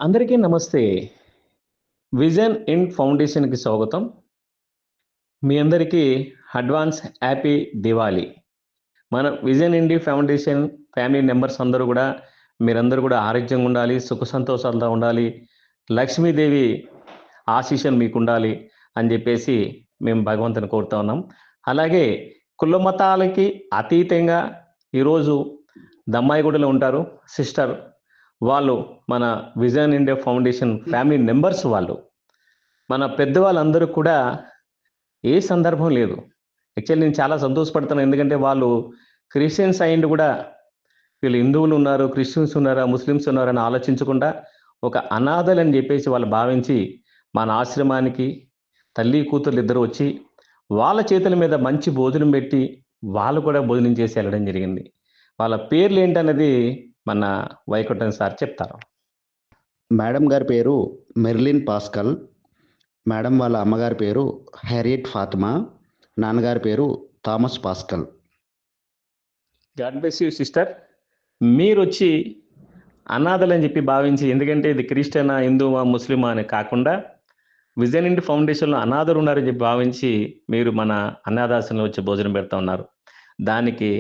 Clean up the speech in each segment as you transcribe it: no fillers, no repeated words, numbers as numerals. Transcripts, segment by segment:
అందరికీ నమస్తే. Vision in ఫౌండేషన్‌కి స్వాగతం. మీ అందరికీ అడ్వాన్స్ హ్యాపీ దివాళీ. మన విజన్ ఇండి ఫౌండేషన్ ఫ్యామిలీ మెంబర్స్ అందరూ గూడా మీరందరూ గూడా ఆరోగ్యంగా ఉండాలి, సుఖ సంతోషాలతో ఉండాలి, లక్ష్మీదేవి ఆశీస్సులు మీకుండాలి అని జెప్పేసి మేము భగవంతుని కోరుతా ఉన్నాం. అలాగే కుల మతాలకి అతీతంగా ఈరోజు దమ్మాయిగూడలో ఉంటారు సిస్టర్. వాళ్ళు మన vision India foundation family members వాళ్ళు. మన పెద్దవాళ్ళందరూ కూడా ఏ సందర్భం లేదు. యాక్చువల్లీ నేను చాలా సంతోషపడుతున్నాను. ఎందుకంటే వాళ్ళు క్రిస్టియన్స్ అయ్యుండి కూడా వీళ్ళు హిందువులు ఉన్నారు, క్రిస్టియన్స్ ఉన్నారా, ముస్లిమ్స్ ఉన్నారని ఆలోచించకుండా ఒక అనాథలని చెప్పేసి వాళ్ళు భావించి మన ఆశ్రమానికి తల్లి కూతుర్లు ఇద్దరు వచ్చి వాళ్ళ చేతుల మీద మంచి భోజనం పెట్టి వాళ్ళు కూడా భోజనం చేసి వెళ్ళడం జరిగింది. వాళ్ళ పేర్లు ఏంటనేది మన వైకుంఠం సార్ చెప్తారు. మేడం గారి పేరు మెర్లిన్ పాస్కల్. మేడం వాళ్ళ అమ్మగారి పేరు హ్యారియట్ ఫాతిమా. నాన్నగారి పేరు Thomas pascal. God bless you sister. మీరు వచ్చి అనాథలని చెప్పి భావించి, ఎందుకంటే ఇది క్రిస్టియనా, హిందువా, ముస్లిమా అని కాకుండా విజన్ ఇండి ఫౌండేషన్లో అనాథలు ఉన్నారని చెప్పి భావించి మీరు మన అనాథాశ్రమంలో వచ్చి భోజనం పెడతా ఉన్నారు. దానికి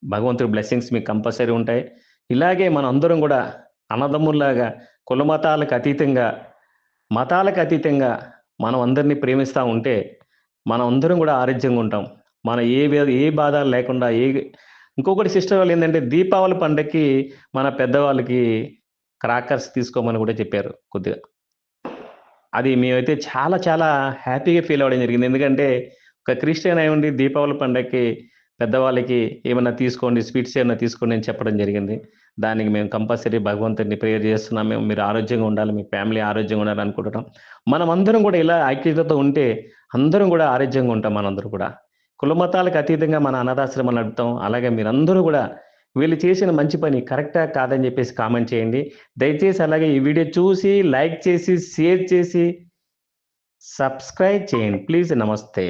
భగవంతుడి బ్లెస్సింగ్స్ మీకు కంపల్సరీ ఉంటాయి. ఇలాగే మనం అందరం కూడా అన్నదమ్ముల్లాగా కుల మతాలకు అతీతంగా మనం అందరినీ ప్రేమిస్తూ ఉంటే మనం అందరం కూడా ఆరోగ్యంగా ఉంటాం. మన ఏ బాధ లేకుండా ఇంకొకటి సిస్టర్ వాళ్ళు ఏంటంటే దీపావళి పండగకి మన పెద్దవాళ్ళకి క్రాకర్స్ తీసుకోమని కూడా చెప్పారు కొద్దిగా. అది మేమైతే చాలా చాలా హ్యాపీగా ఫీల్ అవ్వడం జరిగింది. ఎందుకంటే ఒక క్రిస్టియన్ అయి ఉండి దీపావళి పండగకి పెద్దవాళ్ళకి ఏమైనా తీసుకోండి, స్వీట్స్ ఏమైనా తీసుకోండి అని చెప్పడం జరిగింది. దానికి మేము కంపల్సరీ భగవంతుడిని ప్రేయర్ చేస్తున్నాం. మీరు ఆరోగ్యంగా ఉండాలి, మీ ఫ్యామిలీ ఆరోగ్యంగా ఉండాలి అనుకుంటున్నాం. మనం అందరం కూడా ఇలా ఐక్యతతో ఉంటే అందరం కూడా ఆరోగ్యంగా ఉంటాం. మనందరూ కూడా కుల మతాలకు అతీతంగా మన అనాథాశ్రమాలు నడుపుతాం. అలాగే మీరందరూ కూడా వీళ్ళు చేసిన మంచి పని కరెక్టా కాదని చెప్పేసి కామెంట్ చేయండి దయచేసి. అలాగే ఈ వీడియో చూసి లైక్ చేసి షేర్ చేసి సబ్స్క్రైబ్ చేయండి ప్లీజ్. నమస్తే.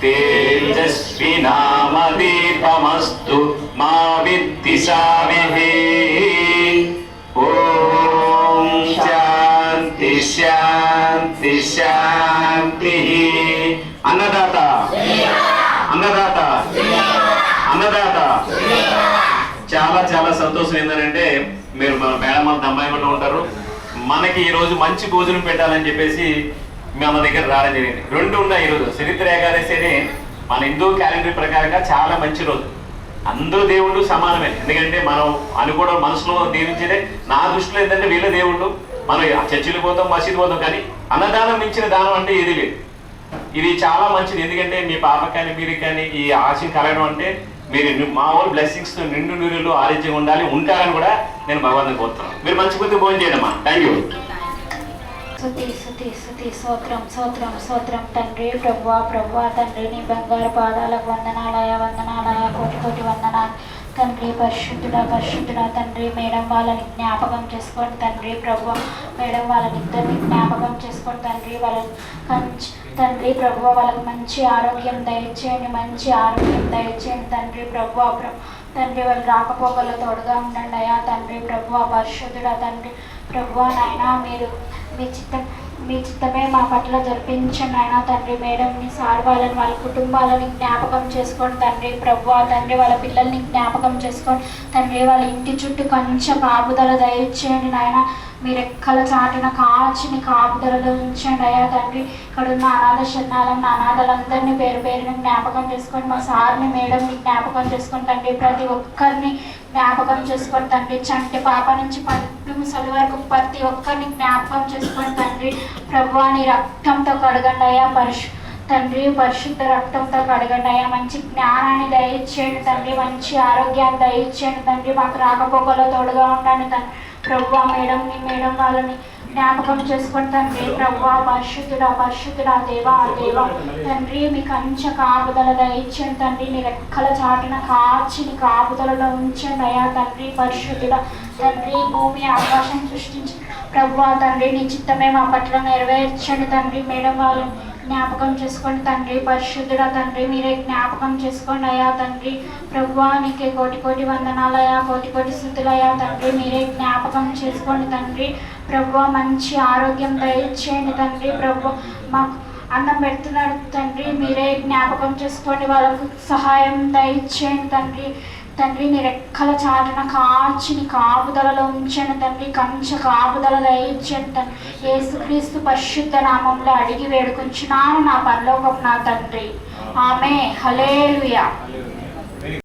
तेजस्विनामदीपमस्तु मा विद्विषामहे। ओम शांति शांति शांति। अन्नदाता अन्नदाता अन्नदाता। చాలా చాలా సంతోషం ఏంటంటే మీరు మన మేడం అంత అమ్మాయి కూడా ఉంటారు. మనకి ఈ రోజు మంచి భోజనం పెట్టాలని చెప్పేసి మన దగ్గర రావడం జరిగింది. రెండు ఉన్నాయి ఈరోజు. చరిత్ర ఏకాదశి అని మన హిందూ క్యాలెండర్ ప్రకారంగా చాలా మంచి రోజు. అందరూ దేవుళ్ళు సమానమే. ఎందుకంటే మనం అనుకోవడం మనసులో దీవించేదే. నా దృష్టిలో ఏంటంటే వీళ్ళ దేవుళ్ళు. మనం చర్చిలు పోతాం, మసీదు పోతాం, కానీ అన్నదానం మించిన దానం అంటే ఏది లేదు. ఇది చాలా మంచిది. ఎందుకంటే మీ పాప కానీ మీరు కానీ ఈ ఆశయం కలగడం అంటే మీరు మా వాళ్ళు బ్లెస్సింగ్స్తో నిండు నూరులు ఆరోగ్యంగా ఉండాలి, ఉంటారని కూడా నేను భగవంతుని కోరుతున్నాను. మీరు మంచి కొద్ది భోజనం చేయడమ్మా. Thank you. స్తుతి స్తుతి స్తుతి స్తోత్రం స్తోత్రం స్తోత్రం తండ్రి. ప్రభువా ప్రభువా తండ్రి, నీ బంగారు పాదాలకు వందనాలయ వందనాలయ కోటి కోటి వందనాలు తండ్రి. పరిశుద్ధుడా పరిశుద్ధుడా తండ్రి. మేడం వాళ్ళని జ్ఞాపకం చేసుకోండి తండ్రి. ప్రభువా మేడం వాళ్ళని ఇద్దరిని జ్ఞాపకం చేసుకోండి తండ్రి. వాళ్ళని తండ్రి ప్రభువా వాళ్ళకి మంచి ఆరోగ్యం దయచేయండి, మంచి ఆరోగ్యం దయచేయండి తండ్రి. ప్రభువా తండ్రి వాళ్ళు రాకపోకల్లో తోడుగా ఉండండి అయ్యా తండ్రి. ప్రభువా పరిశుద్ధుడా తండ్రి. ప్రభువా నాయన మీరు మీ చిత్తమే మా పట్ల జరిపించండి ఆయన తండ్రి. మేడంని సార్ వాళ్ళని వాళ్ళ కుటుంబాలని జ్ఞాపకం చేసుకోండి తండ్రి. ప్రభువా తండ్రి వాళ్ళ పిల్లల్ని జ్ఞాపకం చేసుకోండి తండ్రి. వాళ్ళ ఇంటి చుట్టూ కొంచెం కాపుదల దయచేయండి నాయన. మీరు ఎక్కల చాటున కాచిని కాపుదలలో ఉంచండి అయ్యా తండ్రి. ఇక్కడ ఉన్న అనాథ శరణాలను అనాథలందరినీ పేరు పేరుని జ్ఞాపకం చేసుకొని మా సార్ని మేడంని జ్ఞాపకం చేసుకొని తండ్రి. ప్రతి ఒక్కరిని జ్ఞాపకం చేసుకొని తండ్రి. చంటి పాప నుంచి పట్టు ముసలి వరకు ప్రతి ఒక్కరిని జ్ఞాపకం చేసుకొని తండ్రి. ప్రభువా నీ రక్తంతో కడగండి అయ్యా తండ్రి. పరిశుద్ధ రక్తంతో కడగండి అయ్యా. మంచి జ్ఞానాన్ని దయచేయండి తండ్రి. మంచి ఆరోగ్యాన్ని దయచేయండి తండ్రి. మాకు రాకపోకలో తోడుగా ఉండండి తండ్రి. ప్రభువా మేడం వాళ్ళని జ్ఞాపకం చేసుకొని తండ్రి. ప్రభువా పరిశుద్ధుడా పరిశుద్ధుడా దేవా దేవా తండ్రి. మీ కంచె కాపుదల దయచేయండి తండ్రి. నీ రెక్కల చాటున కాచిని కాపుదలలో ఉంచండి అయ్యా తండ్రి. పరిశుద్ధుడా తండ్రి. భూమి ఆకాశం సృష్టించి ప్రభువా తండ్రి నీ చిత్తమే మా పట్ల నెరవేర్చండి తండ్రి. మేడం వాళ్ళని జ్ఞాపకం చేసుకోండి తండ్రి. పరిశుద్ధుడా తండ్రి. మీరే జ్ఞాపకం చేసుకోండి అయ్యా తండ్రి. ప్రభువా నీకే కోటి కోటి వందనాలయా, కోటి కోటి స్థుతులయ్యా తండ్రి. మీరే జ్ఞాపకం చేసుకోండి తండ్రి. ప్రభువా మంచి ఆరోగ్యం దయచేయండి తండ్రి. ప్రభు మాకు అన్నం పెడుతున్నాడు తండ్రి. మీరే జ్ఞాపకం చేసుకోండి. వాళ్ళకు సహాయం దయచేయండి తండ్రి. తండ్రి నీ రెక్కల చాటున కాచిని కాపుదలలో ఉంచండి తండ్రి. కంచె కాపుదల దయచేయండి తండ్రి. యేసుక్రీస్తు పరిశుద్ధ నామంలో అడిగి వేడుకుంటున్నాను నా పరలోకపు నా తండ్రి. ఆమె హల్లెలూయా.